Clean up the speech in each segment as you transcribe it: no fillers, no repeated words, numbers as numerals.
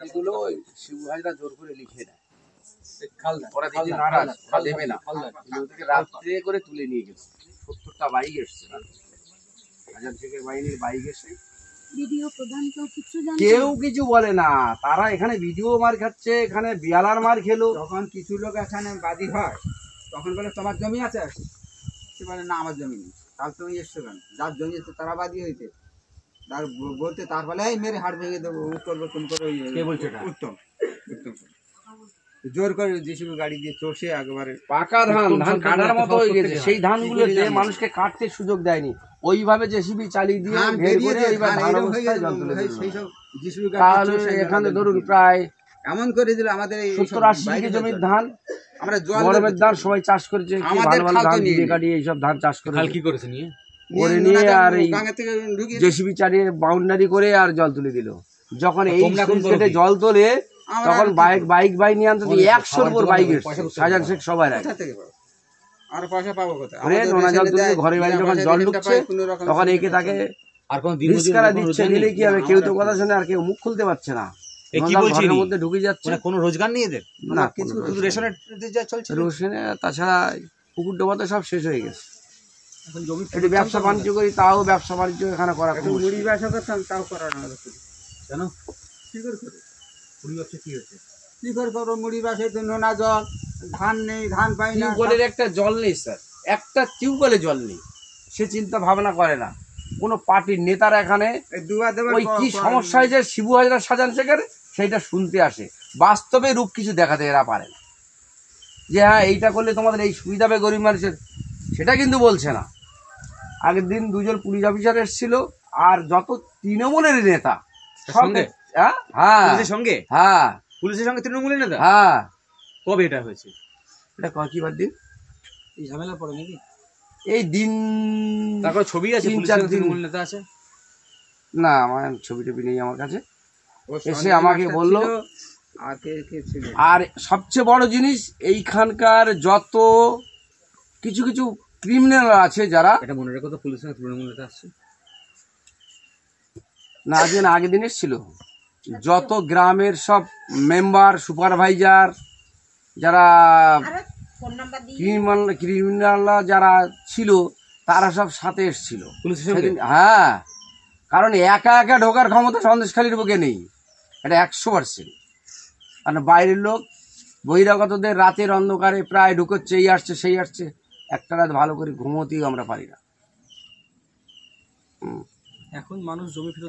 এগুলো শিবু হাজরা জোর করে লিখে নেয়, ওরা দিদি নারাজ, ওরা দেবে না, ওদেরকে রাত্রে করে তুলে নিয়ে গেছে। 70টা বাইক এসছে, হাজার থেকে বাহিনীর বাইক এসে কেউ কিছু বলে না। তারা এখানে ভিডিও মার খাচ্ছে, এখানে বিয়ালার মার খেলো। তখন কিছু লোক এখানে বাদী হয়, তখন বলে তোমার জমি আছে, সে বলে না আমার জমি নেই। তাহলে তুমি এসছো কেন? যার জমি আছে তারা বাদী হইতে, তার বলতে তার বলে এই মেরে হাড় ভেঙে দেবো, ও করবো তুমি করো। উত্তম উত্তম জোর করে জিসিবি গাড়ি দিয়ে চষে একেবারে পাকা ধান কাটার মতো হয়ে গেছে। সেই ধানগুলো যে মানুষকে কাটতে সুযোগ দেয়নি, ওইভাবে জেসিবি চালিয়ে দিয়ে তাহলে এখানে ধরুন প্রায় এমন করে দিল আমাদের 70-80 জমির ধান, আমরা গরমের ধান সবাই চাষ করেছে, ভালো ভালো ধান দিয়ে কাটিয়ে এইসব ধান চাষ করে কি করেছে নিয়ে করে নিয়ে আর এই জেসিবি চালিয়ে বাউন্ডারি করে আর জল তুলে দিল। যখন এই কেটে জল তোলে তখন বাইক নিয়ে আনতে 100-র উপর বাইক এসছে, শাহজাহান শেখ সবাই আর পয়সা পাবো কোথায়? ঘরে বাড়ি যখন জল ঢুকছে তখন একে তাকে আর কোন দিন দিচ্ছে, নিলে কি হবে? কেউ তো কথা শুনে আর কেউ মুখ খুলতে পারছে না, ঘরের মধ্যে ঢুকে যাচ্ছে। কোনো রোজগার নেই এদের না, কিছু রেশনের যা চলছে রোশনে, তাছাড়া পুকুর ডোবাতে সব শেষ হয়ে গেছে। এখন জমি একটু ব্যবসা বাণিজ্য করি, তাও ব্যবসা বাণিজ্য এখানে করা খুব মুড়ি ব্যবসা করতাম, তাও করার না। কেন কি করে মুড়ি ব্যবসা কি হচ্ছে? কি করে করবো? মুড়ি ব্যবসায় তো নোনা জল, ধান নেই, ধান পাই না। টিউবওয়েলের একটা জল নেই স্যার, একটা টিউবওয়েলে জল নেই। সে চিন্তা ভাবনা করে না কোনো পার্টির নেতারা এখানে ওই কি সমস্যা হয়েছে শিবু হাজরা শাহজাহান শেখের সেইটা শুনতে আসে, বাস্তবে রূপ কিছু দেখাতে এরা পারে না, যে হ্যাঁ এইটা করলে তোমাদের এই সুবিধা হবে গরিব মানুষের, সেটা কিন্তু বলছে না। আগের দিন 2জন পুলিশ অফিসার এসেছিল, আর যত তৃণমূলের নেতা সঙ্গে, হ্যাঁ সঙ্গে, হ্যাঁ পুলিশের সঙ্গে তৃণমূলের নেতা। হ্যাঁ, কবে এটা হয়েছে? এটা কি বার দিন এই ঝামেলা পড়ে নাকি? এই দিন তারপর ছবি আছে, তৃণমূল নেতা আছে না, আমার ছবি টবি নেই আমার কাছে। এসে আমাকে বললো, আর সবচেয়ে বড় জিনিস এইখানকার যত কিছু কিছু ক্রিমিনাল আছে যারা, এটা মনে রেখো তো, পুলিশের সঙ্গে তৃণমূল নেতা আসছে না, আজকে না আগের দিন এসেছিল, যত গ্রামের সব মেম্বার সুপারভাইজার যারা ক্রিমিনাল যারা ছিল তারা সব সাথে এসেছিল। হ্যাঁ, কারণ একা একা ঢোকার ক্ষমতা সন্দেশখালীর বুকে নেই, এটা 100%। কারণ বাইরের লোক বহিরাগতদের রাতের অন্ধকারে প্রায় ঢুকোচ্ছে, এই আসছে সেই আসছে, একটা রাত ভালো করে ঘুমোতেও আমরা পারি না।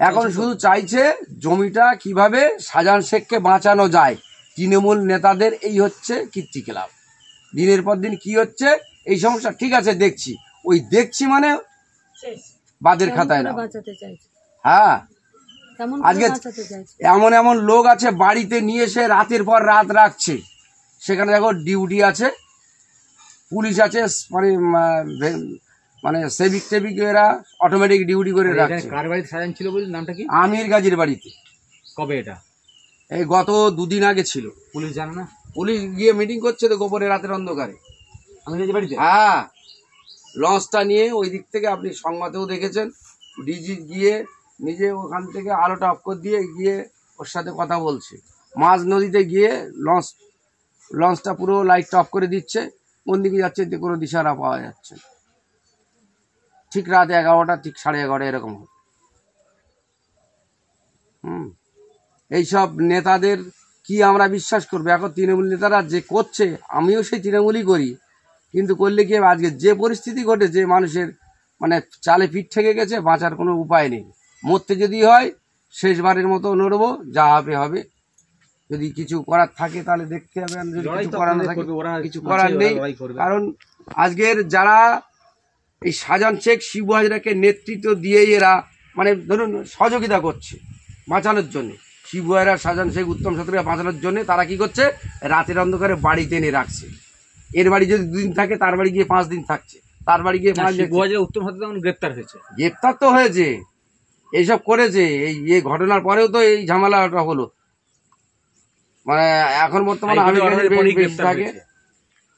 এখন শুধু চাইছে জমিটা কিভাবে শাহজাহান শেখকে বাঁচানো যায়। তৃণমূল নেতাদের এই হচ্ছে কীর্তিকলাপ, দিনের পর দিন কি হচ্ছে এই সমস্যা। ঠিক আছে, দেখছি, ওই দেখছি মানে বাদের খাতায় না। হ্যাঁ, আজকে এমন এমন লোক আছে বাড়িতে নিয়ে এসে রাতের পর রাত রাখছে, সেখানে দেখো ডিউটি আছে, পুলিশ আছে, মানে সেভিক টেভিক এরা অটোমেটিক ডিউটি করে রাখছে। কার বাড়িতে সাজান ছিল বলে নামটা কি? আমির গাজীর বাড়িতে। কবে এটা? এই গত 2 দিন আগে ছিল। পুলিশ জানে না? পুলিশ গিয়ে মিটিং করছে তো গোপনে রাতের অন্ধকারে। আমির গাজীর বাড়িতে? হ্যাঁ, লঞ্চটা নিয়ে ওই দিক থেকে আপনি সংবাদেও দেখেছেন, ডিজি গিয়ে নিজে ওখান থেকে আলোটা অফ করে দিয়ে গিয়ে ওর সাথে কথা বলছে। মাঝ নদীতে গিয়ে লঞ্চটা পুরো লাইটটা অফ করে দিচ্ছে, কোন দিকে যাচ্ছে এতে কোনো দিশারা পাওয়া যাচ্ছে। ঠিক রাত 11টা, ঠিক 11:30 এরকম হবে। এইসব নেতাদের কি আমরা বিশ্বাস করবো? এখন তৃণমূল নেতারা যে করছে, আমিও সেই তৃণমূলই করি, কিন্তু করলে কি আজকে যে পরিস্থিতি ঘটেছে, মানুষের মানে চালে পিঠ ঠেকে গেছে, বাঁচার কোনো উপায় নেই। মরতে যদি হয় শেষবারের মতো নড়বো, যা হবে হবে, যদি কিছু করার থাকে তাহলে দেখতে হবে, যদি কিছু করার না থাকে কিছু করার নেই। কারণ আজকের যারা এই শাহজাহান শেখ শিবু হাজরাকে নেতৃত্ব দিয়ে এরা মানে ধরুন সহযোগিতা করছে বাঁচানোর জন্য, শিবু হাজরা শাহজাহান শেখ উত্তম শত্রুকে বাঁচানোর জন্য তারা কি করছে, রাতের অন্ধকারে বাড়িতে এনে রাখছে। এর বাড়ি যদি 2 দিন থাকে, তার বাড়ি গিয়ে 5 দিন থাকছে, তার বাড়ি গিয়ে 5 দিন। উত্তম শত্রু গ্রেপ্তার হয়েছে, গ্রেপ্তার তো হয়েছে, এইসব করেছে। এই ঘটনার পরেও তো এই ঝামেলাটা হলো, মানে এখন বর্তমানে থাকে।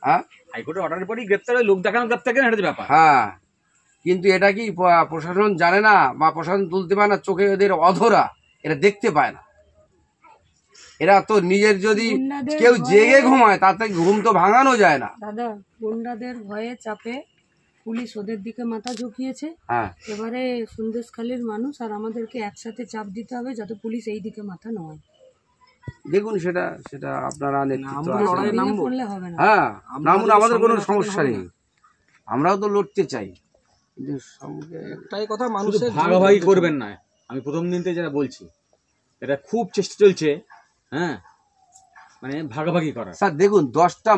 হ্যাঁ, হাইকোর্টের অর্ডারের পরেই গ্রেপ্তার, লোক দেখানো গ্রেপ্তার ব্যাপার। হ্যাঁ, কিন্তু এটা কি প্রশাসন জানে না, বা প্রশাসন তুলতে পারে না, চোখে এদের অধরা, এটা দেখতে পায় না। এরা তো নিজের যদি গুন্ডাদের কেউ ভয়ে- জেগে ঘুমায় তাতে ঘুম তো ভাঙানো যায় না। দাদা, গুন্ডাদের ভয়ে চাপে পুলিশ ওদের দিকে মাথা ঝুঁকিয়েছে। হ্যাঁ, এবারে সন্দেশখালীর মানুষ আর আমাদেরকে একসাথে চাপ দিতে হবে যাতে পুলিশ এই দিকে মাথা নয়। দেখুন সেটা সেটা আপনারা নেতৃত্ব আমরা আছেন। লড়াইয়ে ভেঙে নামবো। পড়লে হবে না। হ্যাঁ, নামুন, আমাদের কোনো সামনে সমস্যা রাখতে নেই, হবে আমরাও তো লড়তে চাই, কিন্তু সঙ্গে একটাই কথা, শুধু মানুষের ভাগাভাগি করবেন না। আমি প্রথম দিন থেকে যেটা বলছি, এটা খুব চেষ্টা চলছে, হ্যাঁ, মানে ভাগাভাগি করার। স্যার দেখুন 10টা